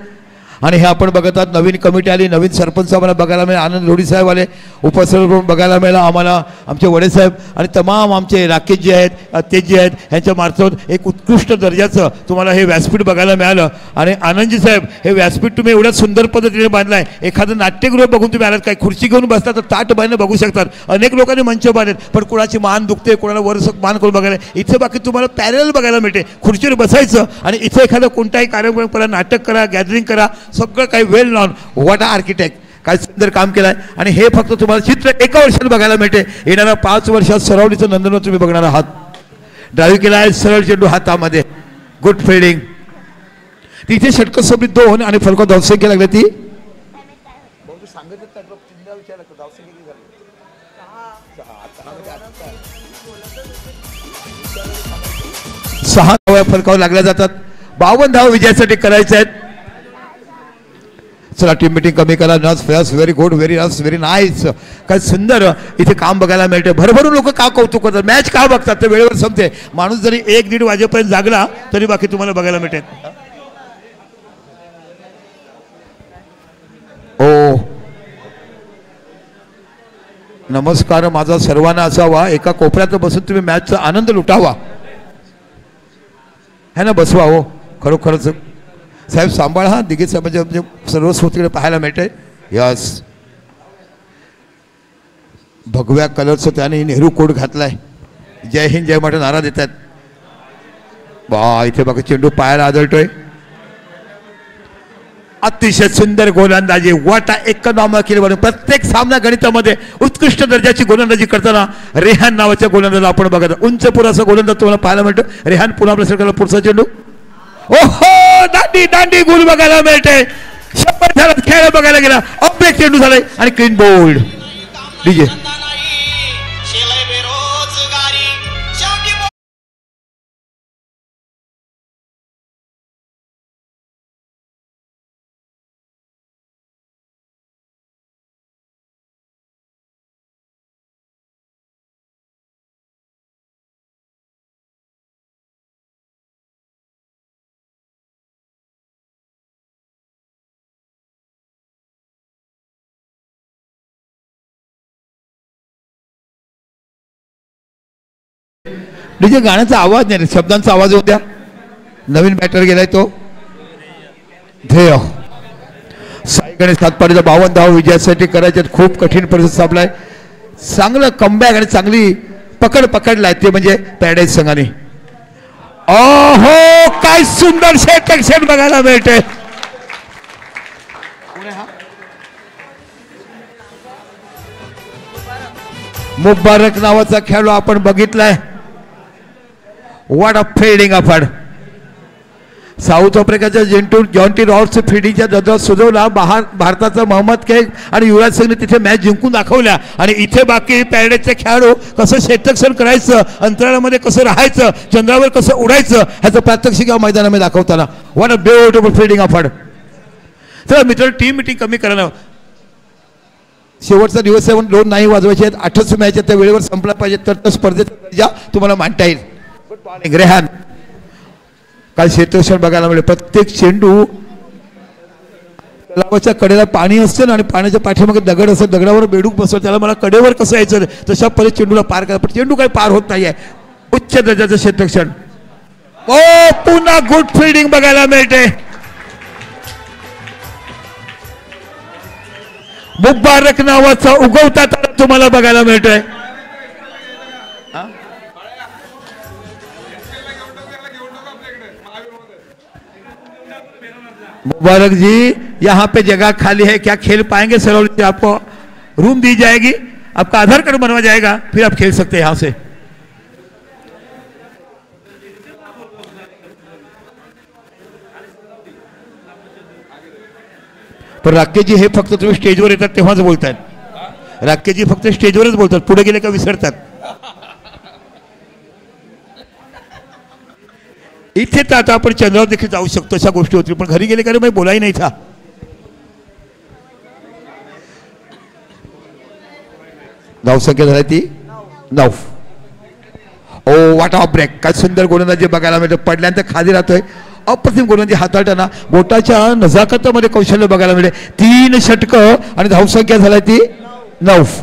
आणि हे आपण बघत आहात नवीन कमिटी आली, नवीन सरपंच आम्हाला बघायला मिळाले. आनंद लोढी साहेब आले. उपसरपंच बघायला मिळाला आम्हाला आमचे वडेसाहेब आणि तमाम आमचे राकेश जे आहेत तेज जे आहेत ह्यांच्या मार्फत एक उत्कृष्ट दर्जाचं तुम्हाला हे व्यासपीठ बघायला मिळालं. आणि आनंदजी साहेब हे व्यासपीठ तुम्ही एवढ्या सुंदर पद्धतीने बांधलं आहे. एखादं नाट्यगृह बघून तुम्ही आलात. काय खुर्ची घेऊन बसता तर ताट बांधणं बघू शकतात. अनेक लोकांनी मंच बांधलेत पण कोणाची मान दुखते, कोणाला वरसक मान करून बघायला. इथे बाकी तुम्हाला पॅरेल बघायला मिळते. खुर्चीवर बसायचं आणि इथे एखादा कोणताही कार्यक्रम करा, नाटक करा, गॅदरिंग करा, सगळं काही वेल नॉन. What architect. काय सुंदर काम केलंय. आणि हे फक्त तुम्हाला चित्र एका वर्षात बघायला मिळते. येणाऱ्या 5 वर्षात सरावलीचं नंदनवन तुम्ही बघणार आहात. ड्राईव्ह केला आहे सरळ चेंडू हातामध्ये. Good fielding. तिथे षटक सोबत 2 आणि फलको धावसंख्या लागली ती 6 धावा फलकावर लागल्या जातात. 52 धावा विजयासाठी करायच्या आहेत. चला टीम मीटिंग कमी करा. नस फ्रेस व्हेरी गुड, व्हेरी नस व्हेरी नाईस. काय सुंदर इथे काम बघायला मिळते. भरभरून लोक का कौतुक करतात, मॅच का बघतात ते वेळेवर संपते. माणूस जरी 1-1.5 वाजेपर्यंत जागला तरी बाकी तुम्हाला बघायला मिळते. ओ नमस्कार माझा सर्वांना असावा, एका कोपऱ्यात बसून तुम्ही मॅचचा आनंद लुटावा है ना, बसवा हो. खरोखरच साहेब सांभाळ हा, दिगीत साहेब म्हणजे सर्वस्व तिकडे पाहायला मिळते. यस, भगव्या कलरचं त्याने नेहरू कोट घातलाय, जय हिंद जय मराठा नारा देतात. बा इथे बघा चेंडू पायाला आदळतोय. अतिशय सुंदर गोलंदाजी, वाटा इकॉनॉमिकल म्हणून प्रत्येक सामना गणितामध्ये उत्कृष्ट दर्जाची गोलंदाजी करताना रेहान नावाच्या गोलंदाजाला आपण बघत. उंच पुराचा गोलंदाज तुम्हाला पाहायला मिळतो. रेहान पुन्हा आपल्या सरकारला पुढचा चेंडू, ओहो दांडी दांडी गोल बघायला मिळते. 100 झाला, खेळ बघायला गेला, ऑब्रेक चेंडू झालाय आणि क्लीन बोल्ड. डीजे डीजे गाण्याचा आवाज नाही, शब्दांचा आवाज होत्या. नवीन बॅटर गेलाय तो ध्येय. साई गणेश सातपाडीचा 52 धावा विजयासाठी करायचे. खूप कठीण परिस्थिती सापलाय. चांगलं कमबॅक आणि चांगली पकडलाय ते म्हणजे पॅराडाईज संघाने. ओहो काय सुंदर सेक्शन बघायला मिळते. मुबारक नावाचा खेळाडू आपण बघितलाय. व्हॉट अ फिल्डिंग अफाड. साऊथ आफ्रिकाच्या जॉन्टी रॉड्स फिल्डिंगच्या दर्जा सुचवला. भारताचा मोहम्मद कैफ आणि युवराज सिंगने तिथे मॅच जिंकून दाखवल्या. आणि इथे बाकी पॅरेडेजचे खेळाडू कसं क्षेत्ररक्षण करायचं, अंतराळामध्ये कसं राहायचं, चंद्रावर कसं उडायचं ह्याचं प्रात्यक्षिक या मैदानामध्ये दाखवताना. व्हॉट अ ब्युटिफुल फिल्डिंग अफाड. चला मित्र, टीम मिटिंग कमी करायला शेवटचा दिवस आहे, लोन नाही वाजवायचे आहेत. 8च मॅच त्या वेळेवर संपला पाहिजे तर स्पर्धेचा दर्जा तुम्हाला मांडता येईल. रेहान काल क्षेत्ररक्षण बघायला मिळेल. प्रत्येक चेंडू तलावाच्या कडेला पाणी असतं ना आणि पाण्याच्या पाठीमागे दगड असतं, दगडावर बेडूक बसतो, त्याला मला कडेवर कसं यायचं तशा पद्धतीने चेंडूला पार करा. पण चेंडू काही पार होत नाहीये. उच्च दर्जाचं क्षेत्ररक्षण. ओ पुन्हा गुड फिल्डिंग बघायला मिळते. मुबारक नावाचा उगवता तारा तुम्हाला बघायला मिळतोय. मुबारक जी, यहाँ पे जगह खाली है, क्या खेल पाएंगे? सर आपको रूम दी जाएगी, आपका आधार कार्ड बनवा जाएगा, फिर आप खेल सकते हैं यहां से. पण राकेशजी हे फक्त तुम्ही स्टेजवर येतात तेव्हाच बोलतात. राकेशजी फक्त स्टेजवरच बोलतात, पुढे गेले का विसरतात. इथे तर आता आपण चंद्रावर देखील जाऊ शकतो, अशा गोष्टी होतील, पण घरी गेले का मी बोलाही नाही था. धावसंख्या झाली ती 9. ओ वाट ऑफ ब्रेक. काय सुंदर गोलंदाजी बघायला मिळतं. पडल्यानंतर खाली राहतोय. अप्रतिम गोलंदाजी हाताळताना बोटाच्या नजाकतामध्ये कौशल्य बघायला मिळते. 3 षटकं आणि धावसंख्या झाली ती 9.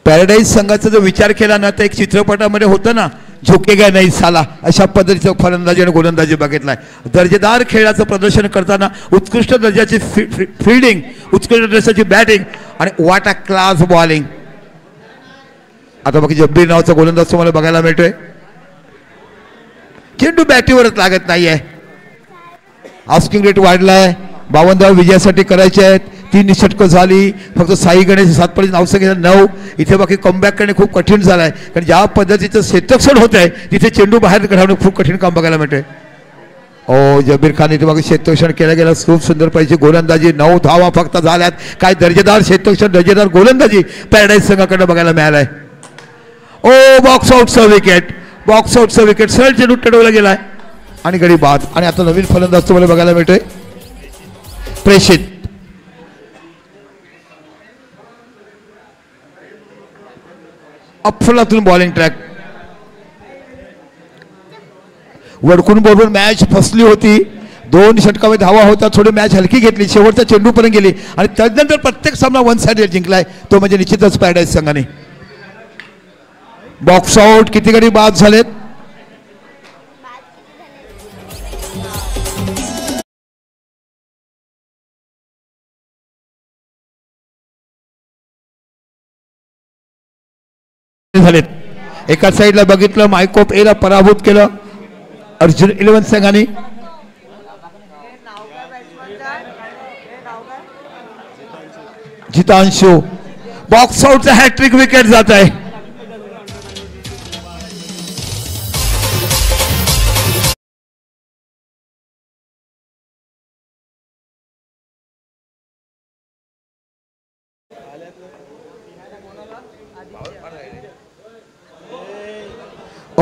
पॅराडाईज संघाचा जर विचार केला ना तर एक चित्रपटामध्ये होतं ना, झोकेगा नाही साला, अशा पद्धतीचं फलंदाजी आणि गोलंदाजी बघितलाय. दर्जेदार खेळाचं प्रदर्शन करताना उत्कृष्ट दर्जाची फिल्डिंग, उत्कृष्ट दर्जाची बॅटिंग आणि व्हॉट अ क्लास बॉलिंग. आता बाकी जब्बीर नावाचा गोलंदाज तुम्हाला बघायला मिळतोय. चेंडू बॅटीवरच लागत नाहीये. आस्किंग रेट वाढलाय. 52 धावा विजयासाठी करायचे आहेत. 3 षटकं झाली. फक्त साई गणेश सातपाडी नावसंख्या 9. इथे बाकी कमबॅक करणे खूप कठीण झालं आहे, कारण ज्या पद्धतीचं क्षेत्ररक्षण होत आहे तिथे चेंडू बाहेर काढणं खूप कठीण काम बघायला मिळतंय. ओ जबीर खान इथे बाकी क्षेत्ररक्षण केलं गेलं. खूप सुंदर पाहिजे गोलंदाजी. 9 धावा फक्त झाल्यात. काय दर्जेदार क्षेत्ररक्षण, दर्जेदार गोलंदाजी पॅराडाईज संघाकडनं बघायला मिळालाय. ओ बॉक्स आउटचा विकेट, बॉक्स आउटचा विकेट. सरळ चेंडू टडवला गेलाय आणि गडी बाद. आणि आता नवीन फलंदाज तुम्हाला बघायला मिळतोय, प्रेषित. अफलातून बॉलिंग ट्रॅक. वडकून बरोबर मॅच फसली होती. 2 षटकामध्ये धावा होता. थोडी मॅच हलकी घेतली. शेवटच्या चेंडूपर्यंत गेली आणि त्यानंतर प्रत्येक सामना वन साइडेड जिंकलाय. तो म्हणजे निश्चितच पॅराडाईज संघाने. Box out. किती गडी बाद झालेत? झालेत. एका साईडला बघितलं मायकोप एला पराभूत केलं अर्जुन 11 संघाने. जितांशु बॉक्स आउटचा हॅट्रिक विकेट जात आहे.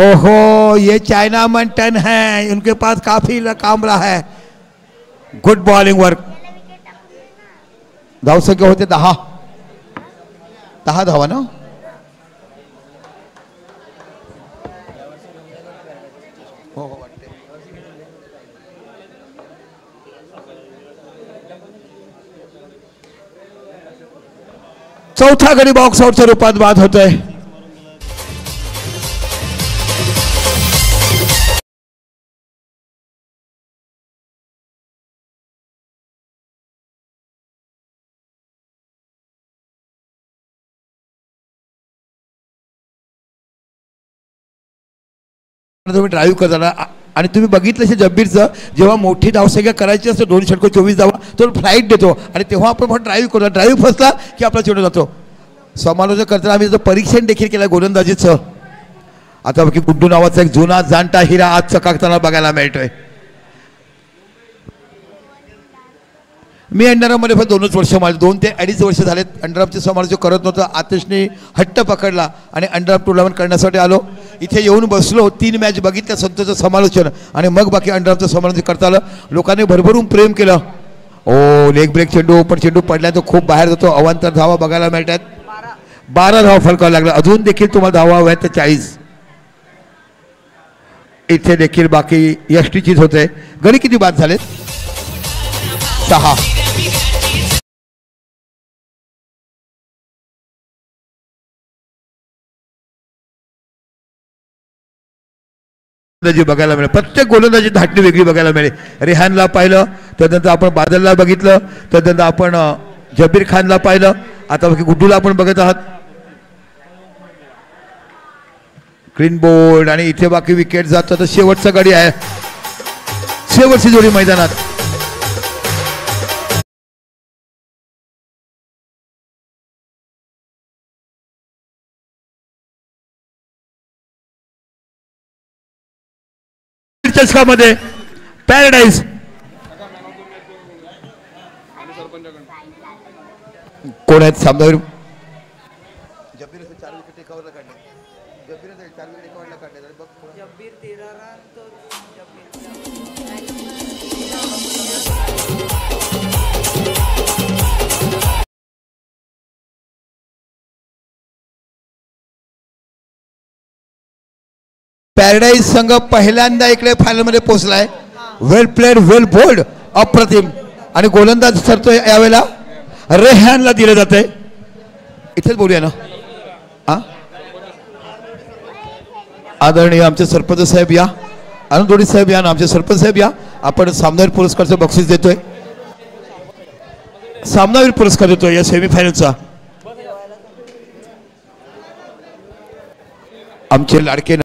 ओहो ये चाइना मंटन है. उनके पास काफी काम रहा है. Good bowling work. धावसंख्या होते 10 धावा ना. चौथा गडी बॉक्स आउटच्या रूपात बाद होतोय. तुम्ही ड्राईव्ह करताना आणि तुम्ही बघितलं जब्बीरचं जेव्हा मोठी धावसंख्या करायची असते 2 षटकं 24 धावा तो फ्लाईट देतो आणि तेव्हा आपण ड्राईव्ह करतो. ड्राईव्ह फसला की आपला चेंडू जातो. समालोचन करताना आम्ही परीक्षण देखील केलं गोलंदाजीचं. आता बाकी गुड्डू नावाचा एक जुना जाणता हिरा आज चकाकताना बघायला मिळतोय. मी अंडरआर्ममध्ये फक्त 2च वर्ष माझे 2 ते 2.5 वर्ष झालेत. अंडरआर्मचे समालोचन करत नव्हतं. आतिशने हट्ट पकडला आणि अंडरआर्म टुर्नामेंट करण्यासाठी आलो. इथे येऊन बसलो. 3 मॅच बघितल्या संतोषचं समालोचन आणि मग बाकी अंडरआर्मचं समालोचन करता आलं. लोकांनी भरभरून प्रेम केलं. ओ लेग ब्रेक चेंडू पण चेंडू पडला तो खूप बाहेर जातो. अवांतर धावा बघायला मिळतात. 12 धावा फलकावा लागला. अजून देखील तुम्हाला धावा हव्या तर 40. इथे देखील बाकी यष्टीचीच होते. गडी किती बाद झालेत? 6. बघायला मिळेल. प्रत्येक गोलंदाजी धाटणी वेगळी बघायला मिळेल. रेहानला पाहिलं, त्यानंतर आपण बादलला बघितलं, त्यानंतर आपण जबीर खानला पाहिलं, आता बाकी गुड्डूला आपण बघत आहात. क्लीन बोर्ड आणि इथे बाकी विकेट जातो. तर शेवटचा गडी आहे. शेवटची जोडी मैदानात. चषकामध्ये पॅराडाईज कोण आहेत सामनावीर? पॅराडाईज संघ पहिल्यांदा इकडे फायनल मध्ये पोहोचलाय. वेल प्लेड, वेल बोल्ड, अप्रतिम. आणि गोलंदाज ठरतोय यावेळेला रेहानला दिले जाते. इथेच बोलूया ना. आदरणीय आमचे सरपंच साहेब या, आनंदोडी साहेब या ना, आमचे सरपंच साहेब या. आपण सामनावीर पुरस्कारचं बक्षीस देतोय. सामनावीर पुरस्कार देतोय या सेमीफायनलचा. आमचे लाडके